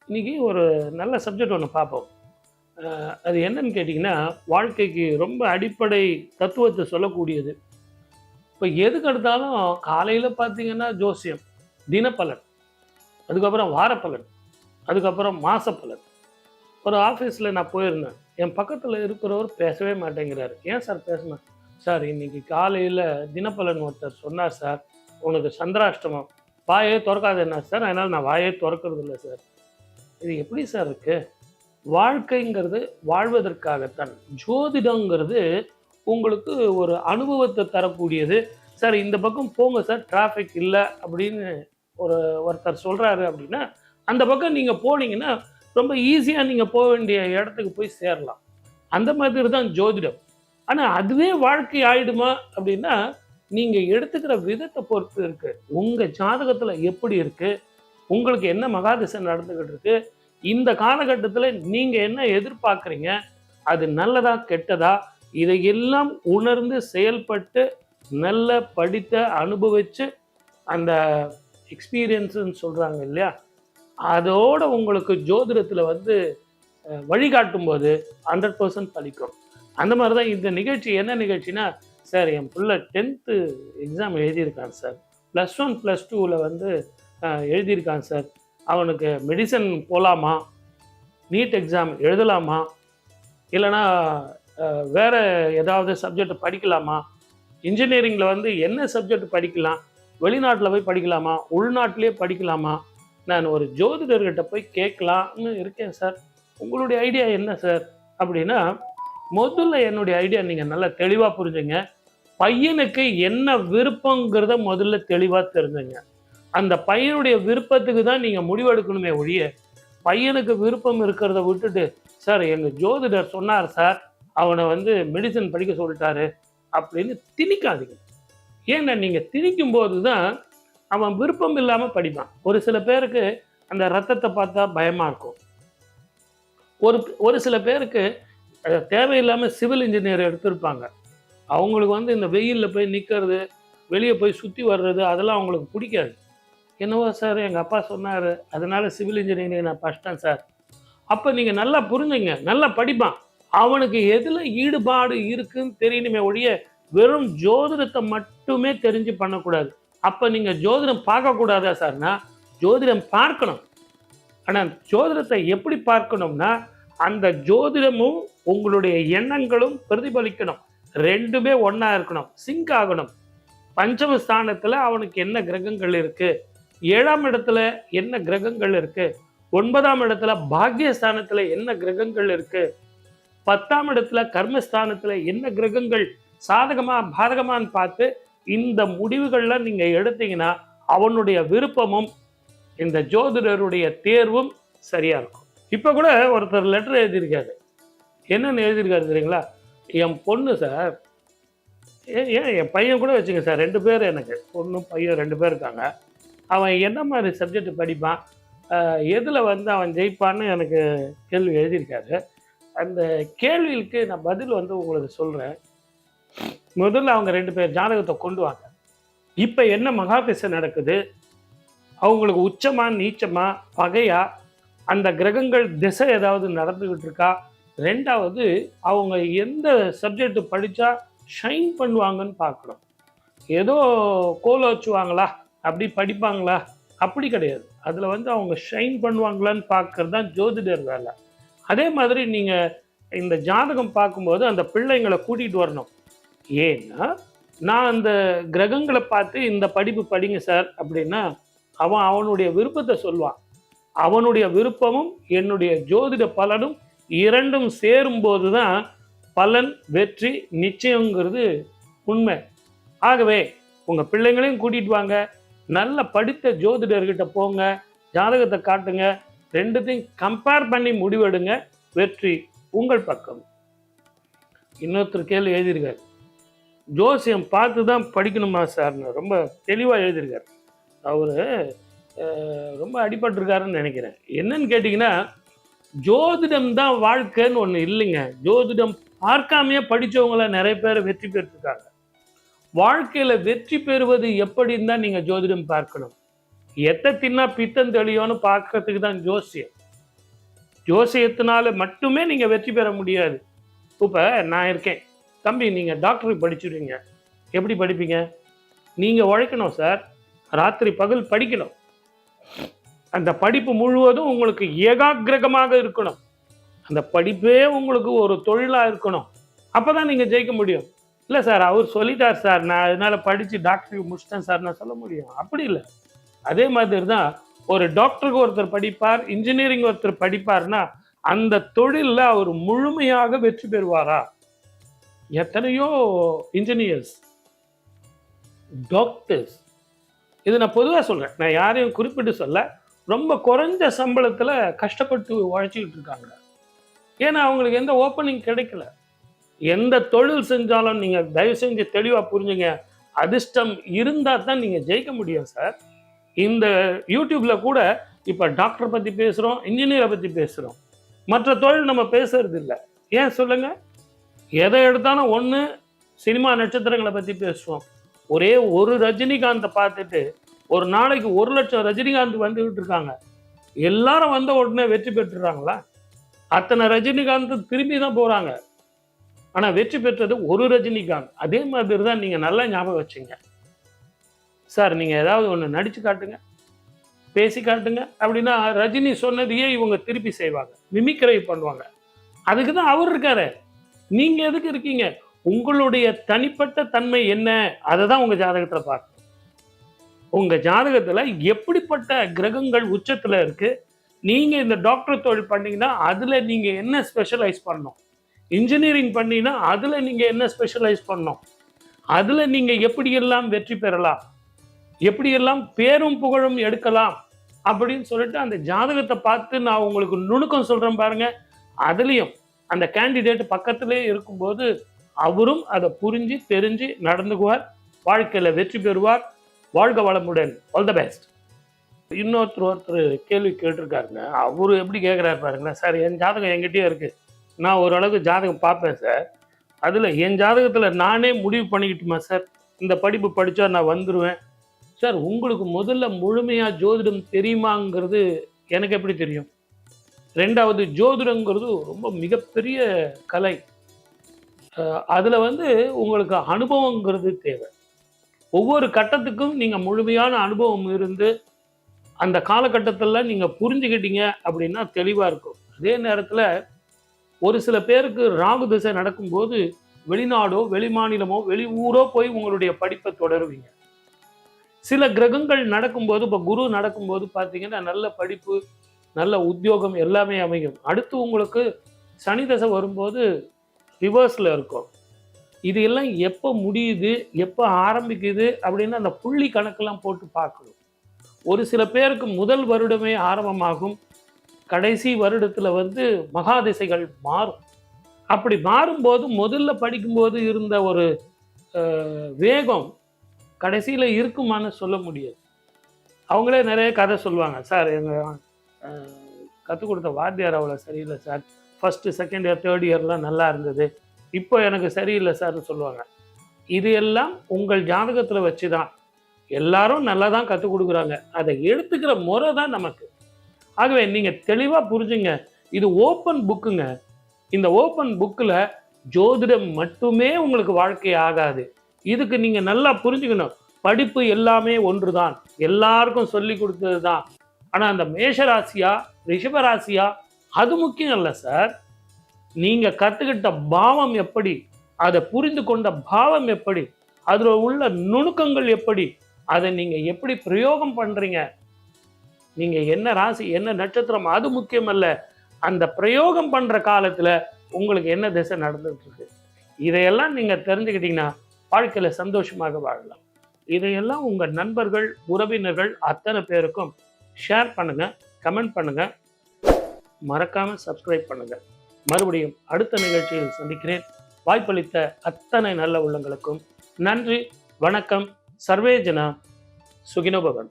இன்னைக்கு ஒரு நல்ல சப்ஜெக்ட் ஒன்று பார்ப்போம். அது என்னன்னு கேட்டிங்கன்னா, வாழ்க்கைக்கு ரொம்ப அடிப்படை தத்துவத்தை சொல்லக்கூடியது. இப்போ எதுக்கு எடுத்தாலும் காலையில பார்த்தீங்கன்னா ஜோசியம், தினப்பலன், அதுக்கப்புறம் வாரப்பலன், அதுக்கப்புறம் மாசப்பலன். ஒரு ஆஃபீஸில் நான் போயிருந்தேன். என் பக்கத்தில் இருக்கிறவர் பேசவே மாட்டேங்கிறாரு. ஏன் சார் பேசணும்? சார் இன்னைக்கு காலையில் தினப்பலன் ஒருத்தர் சொன்னார் சார், உனக்கு சந்திராஷ்டமம். வாயே திறக்காது என்ன சார்? அதனால் நான் வாயே திறக்கிறது இல்லை சார். இது எப்படி சார் இருக்கு? வாழ்க்கைங்கிறது வாழ்வதற்காகத்தான். ஜோதிடங்கிறது உங்களுக்கு ஒரு அனுபவத்தை தரக்கூடியது. சார் இந்த பக்கம் போங்க சார், டிராஃபிக் இல்லை அப்படின்னு ஒரு ஒருத்தர் சொல்கிறாரு அப்படின்னா, அந்த பக்கம் நீங்கள் போனீங்கன்னா ரொம்ப ஈஸியாக நீங்கள் போக வேண்டிய இடத்துக்கு போய் சேரலாம். அந்த மாதிரி தான் ஜோதிடம். ஆனால் அதுவே வாழ்க்கை ஆயிடுமா அப்படின்னா, நீங்கள் எடுத்துக்கிற விதத்தை பொறுத்து இருக்கு. உங்கள் ஜாதகத்தில் எப்படி இருக்கு, உங்களுக்கு என்ன மகாதிசை நடந்துக்கிட்டு இருக்கு, இந்த காலகட்டத்தில் நீங்கள் என்ன எதிர்பார்க்குறீங்க, அது நல்லதா கெட்டதா, இதையெல்லாம் உணர்ந்து செயல்பட்டு நல்ல படித்த அனுபவித்து அந்த எக்ஸ்பீரியன்ஸுன்னு சொல்கிறாங்க இல்லையா, அதோட உங்களுக்கு ஜோதிடத்தில் வந்து வழிகாட்டும் போது 100% பலிக்கும். அந்த மாதிரி தான் இந்த நிகழ்ச்சி. என்ன நிகழ்ச்சினா, சார் என் பிள்ளை 10th எக்ஸாம் எழுதியிருக்கான் சார், +1 +2வில் வந்து எழுதியிருக்கான் சார், அவனுக்கு மெடிசன் போகலாமா, நீட் எக்ஸாம் எழுதலாமா, இல்லைனா வேறு ஏதாவது சப்ஜெக்ட் படிக்கலாமா, இன்ஜினியரிங்கில் வந்து என்ன சப்ஜெக்ட் படிக்கலாம், வெளிநாட்டில் போய் படிக்கலாமா, உள்நாட்டிலே படிக்கலாமா, நான் ஒரு ஜோதிடர்கிட்ட போய் கேட்கலான்னு இருக்கேன் சார், உங்களுடைய ஐடியா என்ன சார் அப்படின்னா, முதல்ல என்னுடைய ஐடியா நீங்கள் நல்லா தெளிவாக புரிஞ்சுங்க. பையனுக்கு என்ன விருப்பங்கிறத முதல்ல தெளிவாக தெரிஞ்சுங்க. அந்த பையனுடைய விருப்பத்துக்கு தான் நீங்கள் முடிவெடுக்கணுமே ஒழிய, பையனுக்கு விருப்பம் இருக்கிறத விட்டுட்டு, சார் எங்கள் ஜோதிடர் சொன்னார் சார், அவனை வந்து மெடிசன் படிக்க சொல்லிட்டாரு அப்படின்னு திணிக்காதீங்க. ஏன்னா நீங்கள் திணிக்கும் போது தான் அவன் விருப்பம் இல்லாமல் படிப்பான். ஒரு சில பேருக்கு அந்த ரத்தத்தை பார்த்தா பயமாக இருக்கும். ஒரு சில பேருக்கு தேவையில்லாமல் சிவில் இன்ஜினியர் எடுத்திருப்பாங்க. அவங்களுக்கு வந்து இந்த வெயிலில் போய் நிற்கிறது, வெளியே போய் சுற்றி வர்றது, அதெல்லாம் அவங்களுக்கு பிடிக்காது. என்னவோ சார் எங்கள் அப்பா சொன்னார், அதனால் சிவில் இன்ஜினியரிங் நான் படிச்சிட்டேன் சார். அப்போ நீங்கள் நல்லா புரிஞ்சுங்க, நல்லா படிப்பான். அவனுக்கு எதில் ஈடுபாடு இருக்குன்னு தெரியணுமே ஒழிய, வெறும் ஜோதிடத்தை மட்டுமே தெரிஞ்சு பண்ணக்கூடாது. அப்போ நீங்கள் ஜோதிடம் பார்க்கக்கூடாதா சார்னா, ஜோதிடம் பார்க்கணும். ஆனால் ஜோதிடத்தை எப்படி பார்க்கணும்னா, அந்த ஜோதிடமும் உங்களுடைய எண்ணங்களும் பிரதிபலிக்கணும். ரெண்டுமே ஒன்றா இருக்கணும், சிங்க் ஆகணும். பஞ்சம ஸ்தானத்தில் அவனுக்கு என்ன கிரகங்கள் இருக்குது, 7ஆம் இடத்துல என்ன கிரகங்கள் இருக்குது, 9ஆம் இடத்துல பாக்யஸ்தானத்தில் என்ன கிரகங்கள் இருக்குது, 10ஆம் இடத்துல கர்மஸ்தானத்தில் என்ன கிரகங்கள் சாதகமாக பாதகமானு பார்த்து இந்த முடிவுகள்லாம் நீங்கள் எடுத்தீங்கன்னா அவனுடைய விருப்பமும் இந்த ஜோதிடருடைய தேர்வும் சரியாக இருக்கும். இப்போ கூட ஒருத்தர் லெட்டர் எழுதியிருக்காரு. என்னென்னு எழுதியிருக்காரு தெரியுங்களா? என் பொண்ணு சார், ஏன் என் பையன் கூட வச்சுங்க சார், 2 பேர், எனக்கு பொண்ணு பையன் 2 பேர் இருக்காங்க. அவன் என்ன மாதிரி சப்ஜெக்ட் படிப்பான், எதில் வந்து அவன் ஜெயிப்பான்னு எனக்கு கேள்வி எழுதியிருக்காரு. அந்த கேள்விக்கு நான் பதில் வந்து உங்களுக்கு சொல்கிறேன். முதல்ல அவங்க 2 பேர் ஜாதகத்தை கொண்டு வாங்க. இப்போ என்ன மகாதிசை நடக்குது, அவங்களுக்கு உச்சமா நீச்சமா பகையா, அந்த கிரகங்கள் திசை ஏதாவது நடந்துக்கிட்டு இருக்கா, 2வது அவங்க எந்த சப்ஜெக்ட் படித்தா ஷைன் பண்ணுவாங்கன்னு பார்க்கணும். ஏதோ கோல வச்சுவாங்களா, அப்படி படிப்பாங்களா, அப்படி கிடையாது. அதில் வந்து அவங்க ஷைன் பண்ணுவாங்களான்னு பார்க்கறது தான் ஜோதிடர் வேலை. அதே மாதிரி நீங்கள் இந்த ஜாதகம் பார்க்கும்போது அந்த பிள்ளைங்களை கூட்டிகிட்டு வரணும். ஏன்னா நான் அந்த கிரகங்களை பார்த்து இந்த படிப்பு படிங்க சார் அப்படின்னா அவனுடைய விருப்பத்தை சொல்வான். அவனுடைய விருப்பமும் என்னுடைய ஜோதிட பலனும் இரண்டும் சேரும்போது தான் பலன் வெற்றி நிச்சயங்கிறது உண்மை. ஆகவே உங்கள் பிள்ளைங்களையும் கூட்டிகிட்டு வாங்க, நல்ல படித்த ஜோதிடர்கிட்ட போங்க, ஜாதகத்தை காட்டுங்க, 2த்தையும் கம்பேர் பண்ணி முடிவெடுங்க, வெற்றி உங்கள் பக்கம். இன்னொருத்தர் கேள்வி எழுதியிருக்காரு, ஜோசியம் பார்த்து தான் படிக்கணுமா சார்னு ரொம்ப தெளிவாக எழுதியிருக்காரு. அவர் ரொம்ப அடிபட்டிருக்காருன்னு நினைக்கிறேன். என்னன்னு கேட்டிங்கன்னா, ஜோதிடம் தான் வாழ்க்கைன்னு ஒன்று இல்லைங்க. ஜோதிடம் பார்க்காமையே படித்தவங்கள நிறைய பேர் வெற்றி பெற்றிருக்காங்க. வாழ்க்கையில் வெற்றி பெறுவது எப்படின்னு தான் நீங்கள் ஜோதிடம் பார்க்கணும். எத்தை தின்னா பித்தம் தெளியோன்னு பார்க்கறதுக்கு தான் ஜோசியம். ஜோசியத்தினால மட்டுமே நீங்கள் வெற்றி பெற முடியாது. இப்போ நான் இருக்கேன், தம்பி நீங்கள் டாக்டருக்கு படிச்சுடுவீங்க. எப்படி படிப்பீங்க? நீங்கள் உழைக்கணும் சார், ராத்திரி பகல் படிக்கணும். அந்த படிப்பு முழுவதும் உங்களுக்கு ஏகாகிரகமாக இருக்கணும். அந்த படிப்பே உங்களுக்கு ஒரு தொழிலாக இருக்கணும். அப்போ தான் நீங்கள் ஜெயிக்க முடியும். இல்லை சார், அவர் சொல்லிட்டார் சார், நான் அதனால் படித்து டாக்டருக்கு முடிச்சிட்டேன் சார் நான் சொல்ல முடியும். அப்படி இல்லை. அதே மாதிரி தான் ஒரு டாக்டருக்கு ஒருத்தர் படிப்பார், இன்ஜினியரிங் ஒருத்தர் படிப்பார்னா அந்த தொழிலில் அவர் முழுமையாக வெற்றி பெறுவாரா? எத்தனையோ இன்ஜினியர்ஸ், டாக்டர்ஸ், இது நான் பொதுவாக சொல்கிறேன், நான் யாரையும் குறிப்பிட்டு சொல்ல, ரொம்ப குறைஞ்ச சம்பளத்தில் கஷ்டப்பட்டு உழைச்சிக்கிட்டு இருக்காங்க. ஏன்னா அவங்களுக்கு எந்த ஓப்பனிங் கிடைக்கல. எந்த தொழில் செஞ்சாலும் நீங்கள் தயவு செஞ்சு தெளிவாக புரிஞ்சுங்க, அதிர்ஷ்டம் இருந்தால் தான் நீங்கள் ஜெயிக்க முடியும் சார். இந்த யூடியூப்பில் கூட இப்போ டாக்டரை பற்றி பேசுகிறோம், இன்ஜினியரை பற்றி பேசுகிறோம், மற்ற தொழில் நம்ம பேசுறது இல்லை. ஏன் சொல்லுங்கள்? எதை எடுத்தாலும் ஒன்று சினிமா நட்சத்திரங்களை பற்றி பேசுவோம். ஒரே ஒரு ரஜினிகாந்தை பார்த்துட்டு ஒரு நாளைக்கு 1 லட்சம் ரஜினிகாந்த் வந்துக்கிட்டு இருக்காங்க. எல்லாரும் வந்த உடனே வெற்றி பெற்றுறாங்களா? அத்தனை ரஜினிகாந்த் திரும்பி தான் போகிறாங்க. ஆனால் வெற்றி பெற்றது ஒரு ரஜினிகாந்த். அதே மாதிரி தான் நீங்கள் நல்லா ஞாபகம் வச்சுங்க சார். நீங்கள் ஏதாவது ஒன்று நடித்து காட்டுங்க, பேசி காட்டுங்க, அப்படின்னா ரஜினி சொன்னதையே இவங்க திருப்பி செய்வாங்க, மிமிக்ரை பண்ணுவாங்க. அதுக்கு தான் அவர் இருக்காரு. நீங்கள் எதுக்கு இருக்கீங்க? உங்களுடைய தனிப்பட்ட தன்மை என்ன, அதை தான் உங்கள் ஜாதகத்தில் பார்க்கணும். உங்கள் ஜாதகத்தில் எப்படிப்பட்ட கிரகங்கள் உச்சத்தில் இருக்குது, நீங்கள் இந்த டாக்டர் தொழில் பண்ணீங்கன்னா அதில் நீங்கள் என்ன ஸ்பெஷலைஸ் பண்ணணும், இன்ஜினியரிங் பண்ணீங்கன்னா அதில் நீங்கள் என்ன ஸ்பெஷலைஸ் பண்ணணும், அதில் நீங்கள் எப்படியெல்லாம் வெற்றி பெறலாம், எப்படியெல்லாம் பேரும் புகழும் எடுக்கலாம் அப்படின்னு சொல்லிட்டு அந்த ஜாதகத்தை பார்த்து நான் உங்களுக்கு நுணுக்கம் சொல்கிறேன் பாருங்கள். அதுலேயும் அந்த கேண்டிடேட் பக்கத்திலே இருக்கும்போது அவரும் அதை புரிஞ்சு தெரிஞ்சு நடந்துக்குவார், வாழ்க்கையில் வெற்றி பெறுவார். வாழ்க வளமுடன். All the best. ஒருத்தர் கேள்வி கேட்டிருக்காருங்க. அவரு எப்படி கேட்குறாரு பாருங்களேன். சார், என் ஜாதகம் என்கிட்டயே இருக்குது, நான் ஓரளவுக்கு ஜாதகம் பார்ப்பேன் சார், அதில் என் ஜாதகத்தில் நானே முடிவு பண்ணிக்கிட்டுமா சார், இந்த படிப்பு படித்தா நான் வந்துடுவேன். சார், உங்களுக்கு முதல்ல முழுமையாக ஜோதிடம் தெரியுமாங்கிறது எனக்கு எப்படி தெரியும்? ரெண்டாவது, ஜோதிடங்கிறது ரொம்ப மிகப்பெரிய கலை. அதில் உங்களுக்கு அனுபவங்கிறது தேவை. ஒவ்வொரு கட்டத்துக்கும் நீங்கள் முழுமையான அனுபவம் இருந்து அந்த காலகட்டத்தில் நீங்கள் புரிஞ்சுக்கிட்டீங்க அப்படின்னா தெளிவாக இருக்கும். அதே நேரத்தில் ஒரு சில பேருக்கு ராகு திசை நடக்கும்போது வெளிநாடோ வெளிமாநிலமோ வெளி ஊரோ போய் உங்களுடைய படிப்பை தொடருவீங்க. சில கிரகங்கள் நடக்கும்போது, இப்போ குரு நடக்கும்போது பார்த்தீங்கன்னா நல்ல படிப்பு, நல்ல உத்தியோகம் எல்லாமே அமையும். அடுத்து உங்களுக்கு சனி தசை வரும்போது ரிவர்ஸில் இருக்கும். இது எல்லாம் எப்போ முடியுது, எப்போ ஆரம்பிக்குது அப்படின்னு அந்த புள்ளி கணக்கெல்லாம் போட்டு பார்க்கணும். ஒரு சில பேருக்கு முதல் வருடமே ஆரம்பமாகும், கடைசி வருடத்தில் மகாதிசைகள் மாறும். அப்படி மாறும்போது முதல்ல படிக்கும்போது இருந்த ஒரு வேகம் கடைசியில் இருக்குமான்னு சொல்ல முடியாது. அவங்களே நிறைய கதை சொல்லுவாங்க. சார், எங்கள் கற்றுக் கொடுத்த வாத்தியார் அவ்வளோ சரியில்லை sir, first second year third இயர்லாம் நல்லா இருந்தது, இப்போ எனக்கு சரியில்லை சார்னு சொல்லுவாங்க. இது எல்லாம் உங்கள் ஜாதகத்தில் வச்சு தான். எல்லாரும் நல்லா தான் கற்றுக் கொடுக்குறாங்க, அதை எடுத்துக்கிற முறை தான் நமக்கு. ஆகவே நீங்கள் தெளிவாக புரிஞ்சுங்க, இது ஓப்பன் புக்குங்க. இந்த ஓப்பன் புக்கில் ஜோதிடம் மட்டுமே உங்களுக்கு வாழ்க்கை ஆகாது. இதுக்கு நீங்கள் நல்லா புரிஞ்சுக்கணும். படிப்பு எல்லாமே ஒன்று தான், எல்லாருக்கும் சொல்லி கொடுத்தது தான். ஆனால் அந்த மேஷராசியா ரிஷபராசியா அது முக்கியம் இல்லை சார். நீங்கள் கற்றுக்கிட்ட பாவம் எப்படி, அதை புரிந்து கொண்ட பாவம் எப்படி, அதில் உள்ள நுணுக்கங்கள் எப்படி, அதை நீங்கள் எப்படி பிரயோகம் பண்ணுறீங்க, நீங்கள் என்ன ராசி என்ன நட்சத்திரம் அது முக்கியம் அல்ல. அந்த பிரயோகம் பண்ணுற காலத்தில் உங்களுக்கு என்ன திசை நடந்துகிட்டு இருக்கு, இதையெல்லாம் நீங்கள் தெரிஞ்சுக்கிட்டீங்கன்னா வாழ்க்கையில் சந்தோஷமாக வாழலாம். இதையெல்லாம் உங்கள் நண்பர்கள் உறவினர்கள் அத்தனை பேருக்கும் ஷேர் பண்ணுங்கள், கமெண்ட் பண்ணுங்கள், மறக்காமல் சப்ஸ்கிரைப் பண்ணுங்கள். மறுபடியும் அடுத்த நிகழ்ச்சியில் சந்திக்கிறேன். வாய்ப்பளித்த அத்தனை நல்ல உள்ளங்களுக்கும் நன்றி. வணக்கம். சர்வே ஜனா சுகினோ பவன்.